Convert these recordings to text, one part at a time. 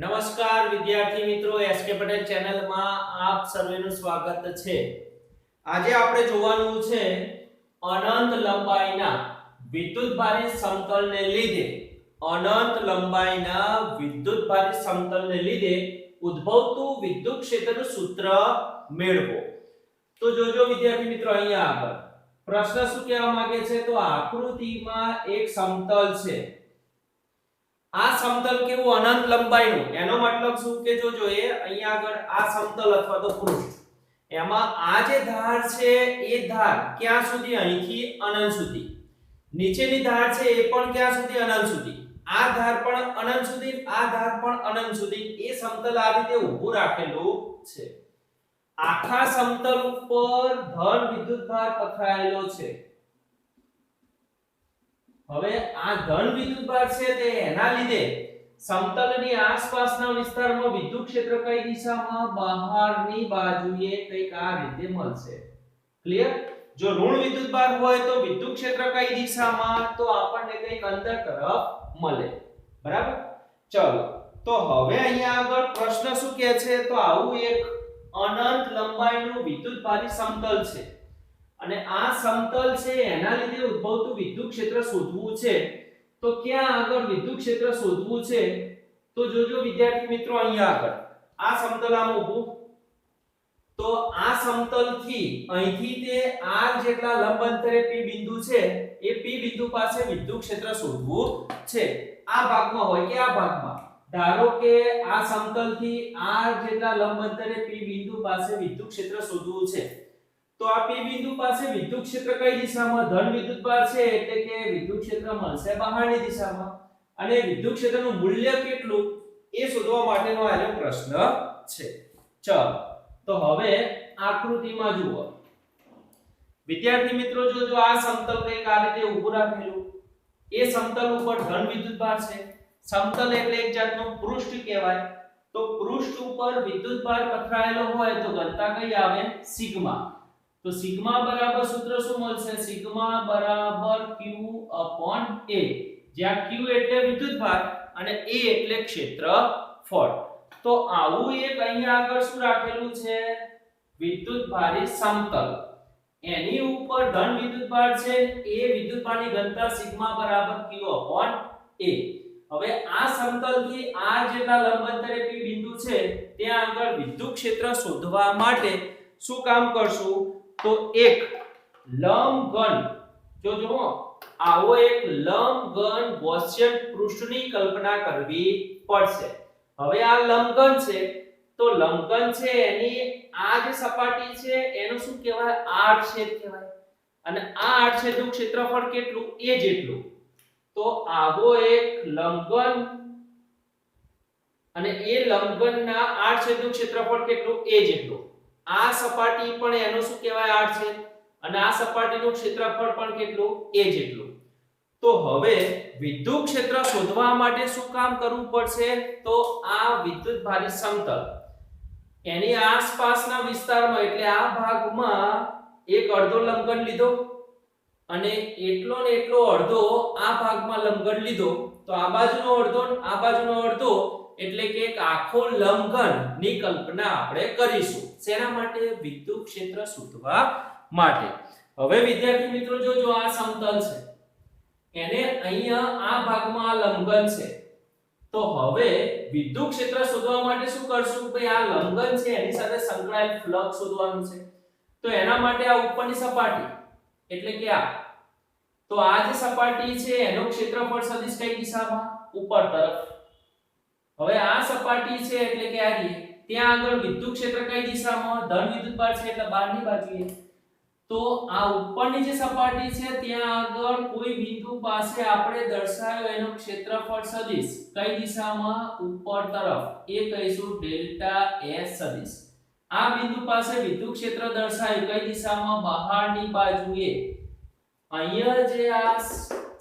નમસ્કાર વિદ્યાર્થી મિત્રો, એસકે પટેલ ચેનલમાં આપ સર્વેનું સ્વાગત છે। આજે આપણે જોવાનું છે અનંત લંબાઈના વિદ્યુતભારી સમતલને લીધે ઉદ્ભવતું વિદ્યુત ક્ષેત્રનું સૂત્ર મેળવો। તો જોજો વિદ્યાર્થી મિત્રો, અહીંયા આગળ પ્રશ્ન શું કહેવા માંગે છે તો આકૃતિમાં એક સમતલ છે। આ સમતલ કેવું અનંત લંબાઈનું, એનો મતલબ શું કે જોજો એ અહીંયા આગળ આ સમતલ અથવા તો પૃષ્ઠ, એમાં આ જે ધાર છે એ ધાર ક્યાં સુધી, અહીંથી અનંત સુધી, નીચેની ધાર છે એ પણ ક્યાં સુધી, અનંત સુધી, આ ધાર પણ અનંત સુધી, આ ધાર પણ અનંત સુધી, એ સમતલ આ રીતે ઊભું રાખેલું છે। આખા સમતલ ઉપર ધન વિદ્યુતભાર પથરાયેલો છે। હવે આ ધન વિદ્યુતભાર છે તે એના લીધે સમતલની આસપાસના વિસ્તારમાં વિદ્યુત ક્ષેત્ર કઈ દિશામાં, બહારની બાજુએ કંઈક આ રીતે મળશે। ક્લિયર? જો ઋણ વિદ્યુતભાર હોય તો વિદ્યુત ક્ષેત્ર કઈ દિશામાં, તો આપણને કંઈક અંદર તરફ મળે। બરાબર? ચલો, તો હવે અહીંયા આગળ પ્રશ્ન શું કહે છે તો આવું એક અનંત લંબાઈનું વિદ્યુતભારી સમતલ છે અને આ સમતલ છે એના લીધે ઉદ્ભવતું વિદ્યુત ક્ષેત્ર શોધવું છે। તો ક્યાં આગળ વિદ્યુત ક્ષેત્ર શોધવું છે તો જોજો વિદ્યાર્થી મિત્રો, અહીંયા આગળ આ સમતલ આમ ઊભું, તો આ સમતલથી અહીંથી તે r જેટલા લંબ અંતરે p બિંદુ છે એ p બિંદુ પાસે વિદ્યુત ક્ષેત્ર શોધવું છે। આ ભાગમાં હોય કે આ ભાગમાં, ધારો કે આ સમતલથી r જેટલા લંબ અંતરે p બિંદુ પાસે વિદ્યુત ક્ષેત્ર શોધવું છે। તો આ p બિંદુ પાસે વિદ્યુત ક્ષેત્ર કઈ દિશામાં, ધન વિદ્યુતભાર છે એટલે કે વિદ્યુત ક્ષેત્ર મળશે બહારની દિશામાં, અને વિદ્યુત ક્ષેત્રનું મૂલ્ય કેટલું એ શોધવા માટેનો આ પ્રશ્ન છે। ચલો, તો હવે આકૃતિમાં જુઓ વિદ્યાર્થી મિત્રો, જો આ સમતલ કંઈક આ રીતે ઊભું રાખેલું, એ સમતલ ઉપર ધન વિદ્યુતભાર છે। સમતલ એટલે એક જાતનું પૃષ્ઠ કહેવાય, તો પૃષ્ઠ ઉપર વિદ્યુતભાર પથરાયેલો હોય તો ઘનતા કઈ આવે, સિગ્મા। તો સિગ્મા બરાબર સૂત્ર શું મળશે, સિગ્મા બરાબર q upon a, જ્યાં q એટલે વિદ્યુતભાર અને a એટલે ક્ષેત્રફળ। તો આવું એક અહીંયા આગળ શું રાખેલું છે, વિદ્યુતભારી સમતલ, એની ઉપર ધન વિદ્યુતભાર છે, એ વિદ્યુતભારની ઘનતા સિગ્મા બરાબર q upon a। હવે આ સમતલથી r જેટલા લંબ અંતરે p બિંદુ છે ત્યાં આગળ વિદ્યુત ક્ષેત્ર શોધવા માટે શું કામ કરશું તો એક લંબઘન, જો આવો એક લંબઘન ગૌસિયન પૃષ્ઠની કલ્પના કરવી પડશે। હવે આ લંબઘન છે તો લંબઘન છે એની આ જે સપાટી છે એનું શું કહેવાય, આડછેદ કહેવાય, અને આ આડછેદનું ક્ષેત્રફળ કેટલું, a જેટલું। તો આવો એક લંબઘન અને એ લંબઘનના આડછેદનું ક્ષેત્રફળ કેટલું, a જેટલું। આ સપાટી પણ એનો શું કહેવાય, આડછેદ, અને આ સપાટીનું ક્ષેત્રફળ પણ કેટલું, a જેટલું। તો હવે વિદ્યુત ક્ષેત્ર શોધવા માટે શું કામ કરવું પડશે તો આ વિદ્યુતભારી સમતલ એની આસપાસના વિસ્તારમાં એટલે આ ભાગમાં એક અડધો લંબઘન લીધો અને એટલો ને એટલો અડધો આ ભાગમાં લંબઘન લીધો, તો આ બાજુનો અડધો આ બાજુનો અડધો એટલે કે એક આખો લંબઘન ની કલ્પના આપણે કરીશું। શેના માટે, વિદ્યુત ક્ષેત્ર શોધવા માટે। હવે વિદ્યાર્થી મિત્રો, જો આ સમતલ છે એને અહીંયા આ ભાગમાં આ લંબઘન છે, તો હવે વિદ્યુત ક્ષેત્ર શોધવા માટે શું કરશું ભાઈ, આ લંબઘન છે એની સાથે સંકળાયેલ ફ્લક્સ શોધવાનું છે। તો એના માટે આ ઉપરની સપાટી એટલે કે આ, તો આ જે સપાટી છે એનો ક્ષેત્રફળ સદિશ કઈ દિશામાં, ઉપર તરફ। હવે આ સપાટી છે એટલે કે આ ત્યાં આગળ વિદ્યુત ક્ષેત્ર કઈ દિશામાં, ધન વિદ્યુતભાર છે એટલે બહારની બાજુએ। તો આ ઉપરની જે સપાટી છે ત્યાં આગળ કોઈ બિંદુ પાસે આપણે દર્શાવ્યો એનો ક્ષેત્રફળ સદિશ કઈ દિશામાં, ઉપર તરફ, એ કહીશું ડેલ્ટા s સદિશ। આ બિંદુ પાસે વિદ્યુત ક્ષેત્ર દર્શાવ્યું કઈ દિશામાં, બહારની બાજુએ। અહીંયા જે આ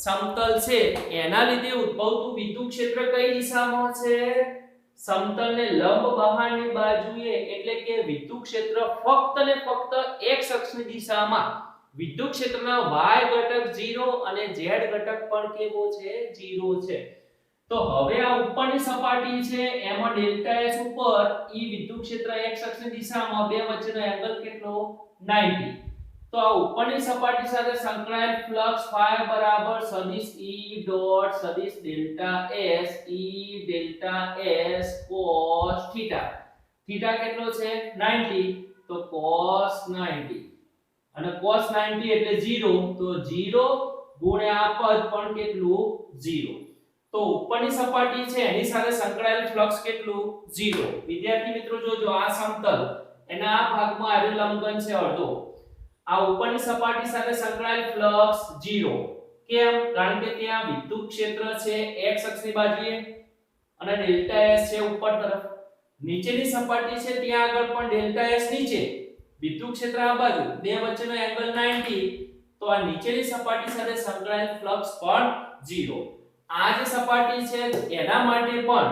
સમતલ છે એના લીધે ઉદ્ભવતું વિદ્યુત ક્ષેત્ર કઈ દિશામાં છે, સમતલને લંબ બહારની બાજુએ, એટલે કે વિદ્યુત ક્ષેત્ર ફક્ત ને ફક્ત x અક્ષની દિશામાં, વિદ્યુત ક્ષેત્રના y ઘટક 0 અને z ઘટક પણ કેવો છે, 0 છે। તો હવે આ ઉપરની સપાટી છે એમાં ડેલ્ટા S ઉપર E વિદ્યુત ક્ષેત્ર x અક્ષની દિશામાં બે વચ્ચેનો એંગલ કેટલો 90. તો આ ઉપરની સપાટી સાથે સંકળાયેલ ફ્લક્સ phi બરાબર સદિશ E ડોટ સદિશ delta S E delta S cos theta. Theta કેટલો છે 90, તો cos 90 અને cos 90 એટલે 0, તો 0 ગુણ્યા આ પદ પણ કેટલું 0. તો ઉપરની સપાટી છે એની સાથે સંકળાયેલ ફ્લક્સ કેટલું 0. વિદ્યાર્થી મિત્રો જોજો આ સમતલ એના આ ભાગમાં આવેલ લંબન છે અડધો. આ ઉપરની સપાટી સાથે સંકળાયેલ ફ્લક્સ 0. કેમ? કારણ કે ત્યાં વિદ્યુત ક્ષેત્ર છે x અક્ષની બાજુએ અને ડેલ્ટા S છે ઉપર તરફ. નીચેની સપાટી છે ત્યાં આગળ પણ ડેલ્ટા S નીચે, વિદ્યુત ક્ષેત્ર આ બાજુ, બે વચ્ચેનો એંગલ 90, તો આ નીચેની સપાટી સાથે સંકળાયેલ ફ્લક્સ પણ 0. આ જે સપાટી છે એના માટે પણ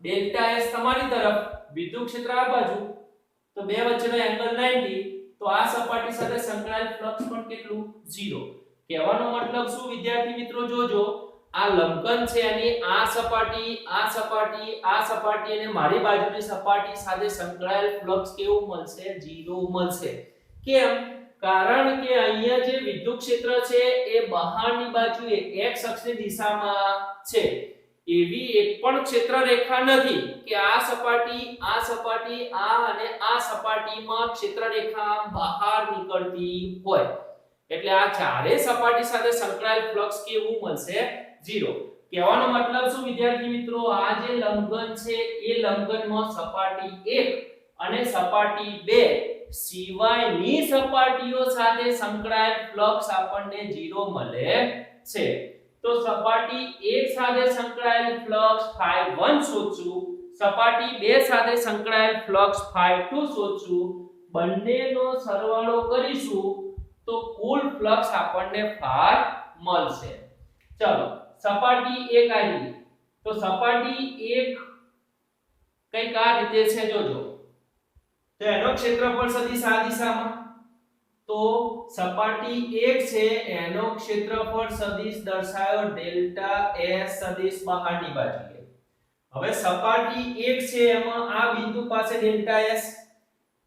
ડેલ્ટા S તમારી તરફ, વિદ્યુત ક્ષેત્ર આ બાજુ, તો બે વચ્ચેનો એંગલ 90, તો આ સપાટી સાથે સંકળાયેલ ફ્લક્સ પણ કેટલું 0. કહેવાનો મતલબ શું વિદ્યાર્થી મિત્રો જોજો, આ લંબન છે એની આ સપાટી અને મારી બાજુની સપાટી સાથે સંકળાયેલ ફ્લક્સ કેવું મળશે 0 મળશે. કેમ? કારણ કે અહીંયા જે વિદ્યુત ક્ષેત્ર છે એ બહારની બાજુએ x અક્ષની દિશામાં છે. એવી એક પણ ક્ષેત્ર રેખા નથી કે આ સપાટી અને આ સપાટીમાં ક્ષેત્ર રેખા બહાર નીકળતી હોય. એટલે આ ચારે સપાટી સાથે સંકળાયેલ ફ્લક્સ કેવું મળશે 0. કહેવાનો મતલબ શું વિદ્યાર્થી મિત્રો, આ જે લંબન છે એ લંબનમાં સપાટી 1 અને સપાટી 2 સિવાયની સપાટીઓ સાથે સંકળાયેલ ફ્લક્સ આપણને 0 મળે છે. તો સપાટી 1 સાથે સંકળાયેલ ફ્લક્સ phi1 શોધશું, સપાટી 2 સાથે સંકળાયેલ ફ્લક્સ phi2 શોધશું. બંનેનો સરવાળો કરીશું તો કુલ ફ્લક્સ આપણને phi મળશે. ચલો સપાટી 1 આવી. તો સપાટી 1 કઈક આ રીતે છે જોજો. તો એનો ક્ષેત્રફળ સદિશ આ દિશામાં, તો સપાટી 1 છે એનો ક્ષેત્રફળ સદિશ દર્શાયો ડેલ્ટા S સદિશ બહારની બાજુએ. હવે સપાટી 1 છે એમાં આ બિંદુ પાસે ડેલ્ટા S.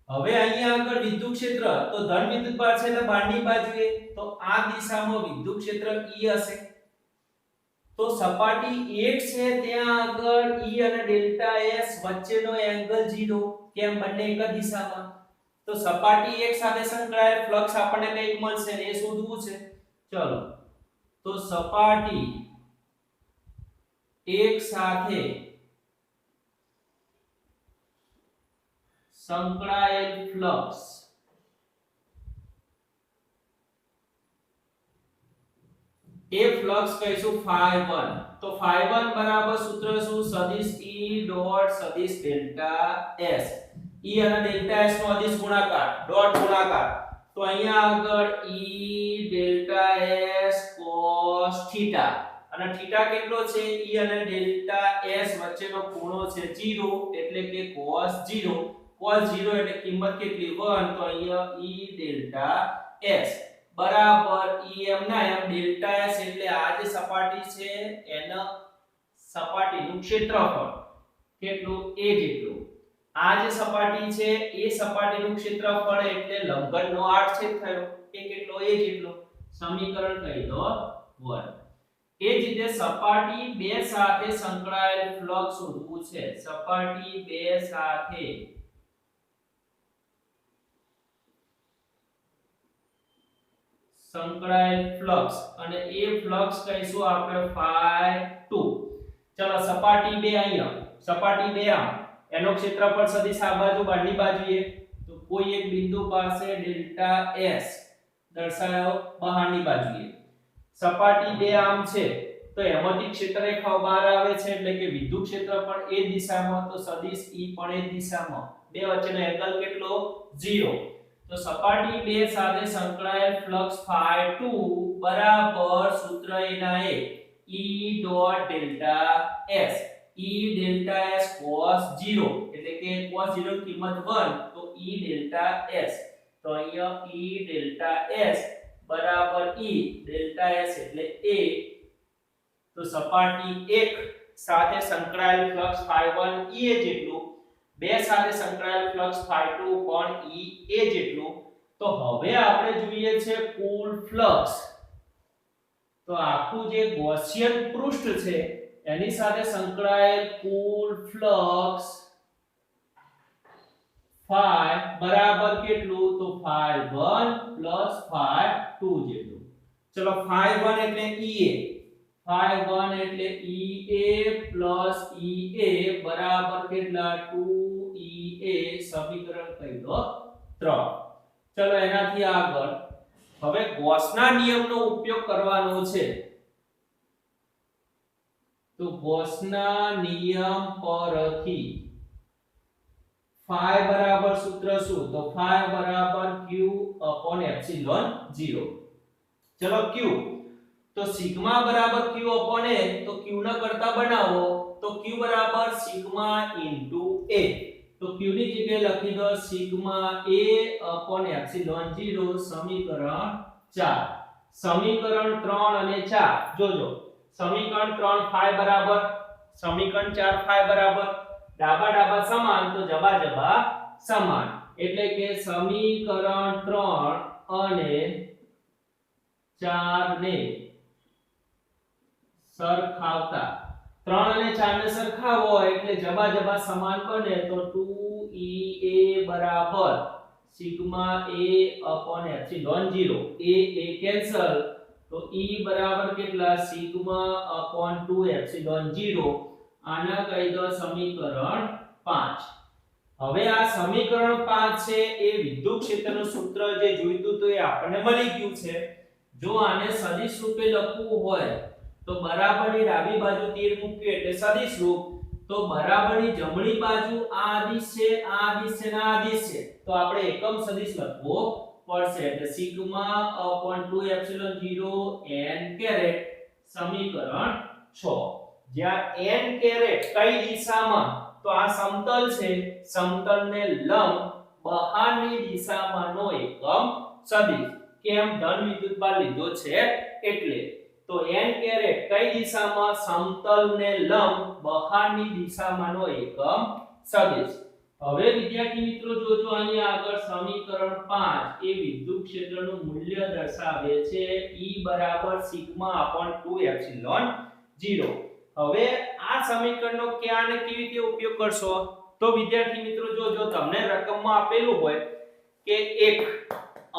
હવે અહીંયા આગળ વિદ્યુત ક્ષેત્ર, તો ધન વિદ્યુત ભાર છે એટલે બહારની બાજુએ, તો આ દિશામાં વિદ્યુત ક્ષેત્ર E હશે. તો સપાટી 1 છે ત્યાં આગળ E અને ડેલ્ટા S વચ્ચેનો એંગલ 0. કેમ? બંને એક જ દિશામાં. તો સપાટી 1 સાથે સંકળાયેલ ફ્લક્સ આપણને કંઈક મળશે ને એ શોધવું છે. ચલો તો સપાટી 1 સાથે સંકળાયેલ ફ્લક્સ એ ફ્લક્સ કહીશું phi1. તો phi1 બરાબર સૂત્ર શું? સદિશ E ડોટ સદિશ ડેલ્ટા S. E અને ડેલ્ટા S નો અદિશ ગુણાકાર, ડોટ ગુણાકાર. તો અહીંયા આગળ E delta S cos theta, અને થીટા કેટલો છે? E અને ડેલ્ટા S વચ્ચેનો ખૂણો છે 0, એટલે કે cos 0. cos 0 એટલે કિંમત કેટલી 1, તો અહીંયા E ડેલ્ટા S બરાબર em ના m ડેલ્ટા S એટલે આ જે સપાટી છે એના સપાટીનું ક્ષેત્રફળ કેટલું a જેટલું. આ જે સપાટી છે એ સપાટીનું ક્ષેત્રફળ એટલે લંબનનો આડછેદ થયો એ કેટલો a જેટલો. સમીકરણ કહી દો 1. એ જ રીતે સપાટી 2 સાથે સંકળાયેલ ફ્લક્સ શોધવું છે. સપાટી 2 સાથે સંકળાયેલ ફ્લક્સ, અને એ ફ્લક્સ કહીશું આપણે phi2. ચલો સપાટી 2 અહીંયા, સપાટી 2 આમ, એનો ક્ષેત્રફળ સદિશ આ બાજુ બહારની બાજુએ, તો કોઈ એક બિંદુ પાસે ડેલ્ટા S દર્શાવ્યો બહારની બાજુએ. સપાટી 2 આમ છે તો એમાંથી ક્ષેત્રરેખાઓ બહાર આવે છે એટલે કે વિદ્યુત ક્ષેત્ર પણ એ દિશામાં, તો સદિશ E પણ એ દિશામાં. બે વચ્ચેનો એંગલ કેટલો 0. તો સપાટી 2 સાથે સંકળાયેલ ફ્લક્સ phi2 બરાબર સૂત્ર એના એ E dot delta S. E delta S cos 0 એટલે કે cos 0 ની કિંમત 1, તો E ડેલ્ટા S. તો અહીંયા E ડેલ્ટા S બરાબર E ડેલ્ટા S એટલે a. તો સપાટી 1 સાથે સંકળાયેલ ફ્લક્સ ∅1 ઈ એ જેટલું, 2 સાથે સંકળાયેલ ફ્લક્સ ∅2 પણ ઈ એ જેટલું. તો હવે આપણે જોઈએ છે કુલ ફ્લક્સ. તો આખું જે ગૌસિયન પૃષ્ઠ છે એની સાથે સંકળાયેલ કુલ ફ્લક્સ phi બરાબર કેટલું? તો phi1 phi2 જેટલું. ચલો phi1 એટલે ઈએ, phi1 એટલે ea ea બરાબર કેટલા? 2ea. સમીકરણ કહી દો 3. ચલો એનાથી આગળ હવે ગૌસના નિયમનો ઉપયોગ કરવાનો છે. તો ગૌસના નિયમ પરથી phi બરાબર સૂત્ર શું? તો phi બરાબર q upon epsilon 0. ચલો q, તો સિગ્મા બરાબર q upon a, તો q ના કરતા બનાવો તો q બરાબર સિગ્મા into a. તો q ની જગ્યાએ લખી દો સિગ્મા a upon epsilon 0. સમીકરણ 4. સમીકરણ 3 અને 4 જોજો. સમીકરણ 3 phi બરાબર, સમીકરણ 4 phi બરાબર, ડાબા ડાબા સમાન તો જબા જબા સમાન. એટલે કે સમીકરણ 3 અને 4 ને સરખાવતા, 3 અને 4 ને સરખાવો એટલે જબા જબા સમાન બને. તો 2ea બરાબર sigma a upon epsilon 0. a cancel તો e બરાબર કેટલા? Sigma upon 2 epsilon 0. આના કહી દો સમીકરણ 5. હવે આ સમીકરણ 5 છે એ વિદ્યુત ક્ષેત્રનું સૂત્ર જે જોઈતું તો એ આપણને મળી ગયું છે. જો આને સદિશ રૂપે લખવું હોય તો બરાબરની ડાબી બાજુ તીર મૂક્યું એટલે સદિશ રૂપ. તો બરાબરની જમણી બાજુ આ આદિશ છે, આ આદિશ છે, આ આદિશ છે. તો આપણે એકમ સદિશ લખવો પડશે એટલે sigma upon 2 epsilon 0 n caret. સમીકરણ 6. જ્યાં n કેરેટ કઈ દિશામાં? તો આ સમતલ છે, સમતલને લંબ બહારની દિશામાંનો એકમ સદિશ. કેમ? ધન વિદ્યુતભાર લીધો છે એટલે. તો n કેરેટ કઈ દિશામાં? સમતલને લંબ બહારની દિશામાંનો એકમ સદિશ. હવે વિદ્યાર્થી મિત્રો જોજો અહીંયા આગળ સમીકરણ 5 એ વિદ્યુત ક્ષેત્રનું મૂલ્ય દર્શાવે છે E બરાબર સિગ્મા upon 2 epsilon 0. હવે આ સમીકરણનો ક્યાં અને કેવી રીતે ઉપયોગ કરશો? તો વિદ્યાર્થી મિત્રો જોજો, તમને રકમમાં આપેલું હોય કે એક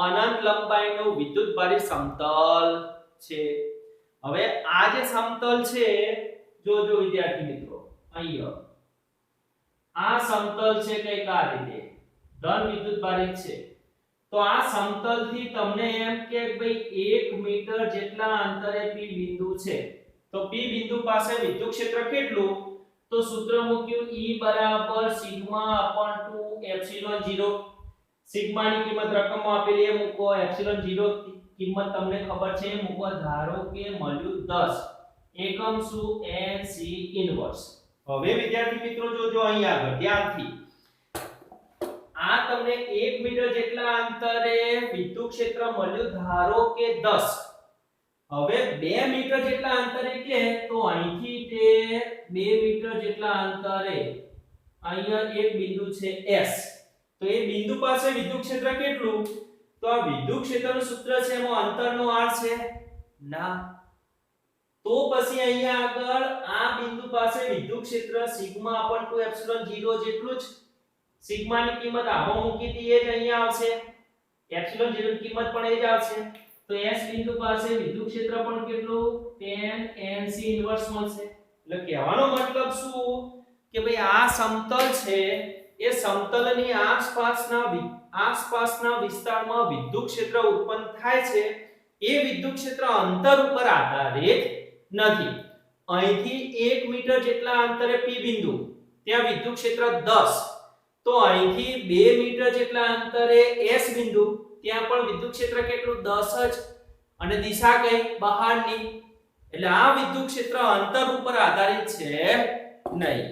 અનંત લંબાઈનું વિદ્યુતભારી સમતલ છે. હવે આ જે સમતલ છે જોજો વિદ્યાર્થી મિત્રો, અહીંયા આ સમતલ છે કઈક આ રીતે ધન વિદ્યુતભારિત છે. તો આ સમતલથી તમને એમ કે ભાઈ 1 મીટર જેટલા અંતરે P બિંદુ છે. તો P બિંદુ પાસે વિદ્યુત ક્ષેત્ર કેટલું? તો સૂત્ર મૂક્યું E બરાબર સિગ્મા upon 2 epsilon 0. સિગ્મા ની કિંમત રકમમાં આપેલી એ મૂકો, એપ્સિલોન 0 કિંમત તમને ખબર છે એ મૂકો. ધારો કે મળ્યું 10. એકમ શું? n c inverse. હવે વિદ્યાર્થી મિત્રો જોજો અહીં આગળ ધ્યાનથી, આ તમને 1 મીટર જેટલા અંતરે વિદ્યુત ક્ષેત્ર મળ્યું ધારો કે 10. હવે 2 મીટર જેટલા અંતરે કે તો અહીંથી તે 2 મીટર જેટલા અંતરે અહીંયા એક બિંદુ છે S. તો એ બિંદુ પાસે વિદ્યુત ક્ષેત્ર કેટલું? તો આ વિદ્યુત ક્ષેત્રનું સૂત્ર છે એમાં અંતરનો r છે ના. તો પછી અહીંયા આગળ આ બિંદુ પાસે વિદ્યુત ક્ષેત્ર સિગ્મા upon 2 epsilon 0 જેટલું જ. સિગ્મા ની કિંમત આમાં મૂકી દી એ જ અહીંયા આવશે, એપ્સિલોન 0 ની કિંમત પણ એ જ આવશે. તો S બિંદુ પાસે વિદ્યુત ક્ષેત્ર પણ કેટલું? tan nc ઇન્વર્સ મળશે. એટલે કહેવાનો મતલબ શું કે ભાઈ આ સમતલ છે એ સમતલની આસપાસના વિસ્તારમાં વિદ્યુત ક્ષેત્ર ઉત્પન્ન થાય છે એ વિદ્યુત ક્ષેત્ર અંતર ઉપર આધારિત નથી. અહીંથી 1 મીટર જેટલા અંતરે P બિંદુ ત્યાં વિદ્યુત ક્ષેત્ર 10. તો અહીંથી 2 મીટર જેટલા અંતરે S બિંદુ ત્યાં પણ વિદ્યુત ક્ષેત્ર કેટલું? 10 જ. અને દિશા કઈ? બહારની. એટલે આ વિદ્યુત ક્ષેત્ર અંતર ઉપર આધારિત છે નહીં.